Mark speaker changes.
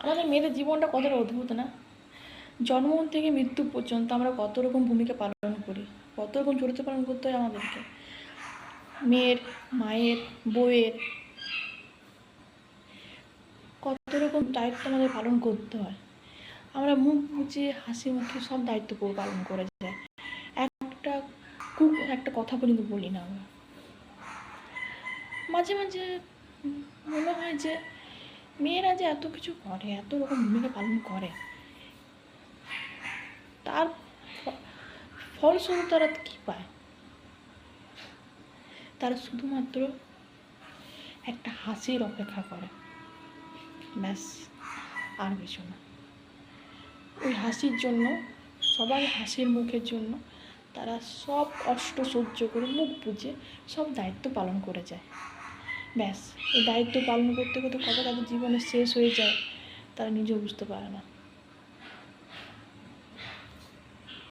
Speaker 1: আমাদের মেয়েদের জীবনটা কতটা অদ্ভুত না। জন্ম থেকে মৃত্যু পর্যন্ত আমরা কত রকম ভূমিকা পালন করি, কত রকম চরিত্র পালন করতে হয় আমাদেরকে। মেয়ের, মায়ের, বউয়ের কত রকম দায়িত্ব আমাদের পালন করতে হয়। আমরা মুখ বুঝে হাসি মুখে সব দায়িত্ব পালন করে যায়। একটা কথা পর্যন্ত বলি না আমরা। মাঝে মাঝে মনে হয় যে মেয়েরা যে এত কিছু করে, এত রকম ভূমিকা পালন করে, তার ফলস্বরূপ তারা কী পায়? তারা শুধুমাত্র একটা হাসির অপেক্ষা করে, ব্যাস, আর কিছু না। ওই হাসির জন্য, সবার হাসির মুখের জন্য তারা সব কষ্ট সহ্য করে মুখ বুজে সব দায়িত্ব পালন করে যায়। ব্যাস, এই দায়িত্ব পালন করতে করতে কবে তাদের জীবনে শেষ হয়ে যায় তারা নিজেও বুঝতে পারে না।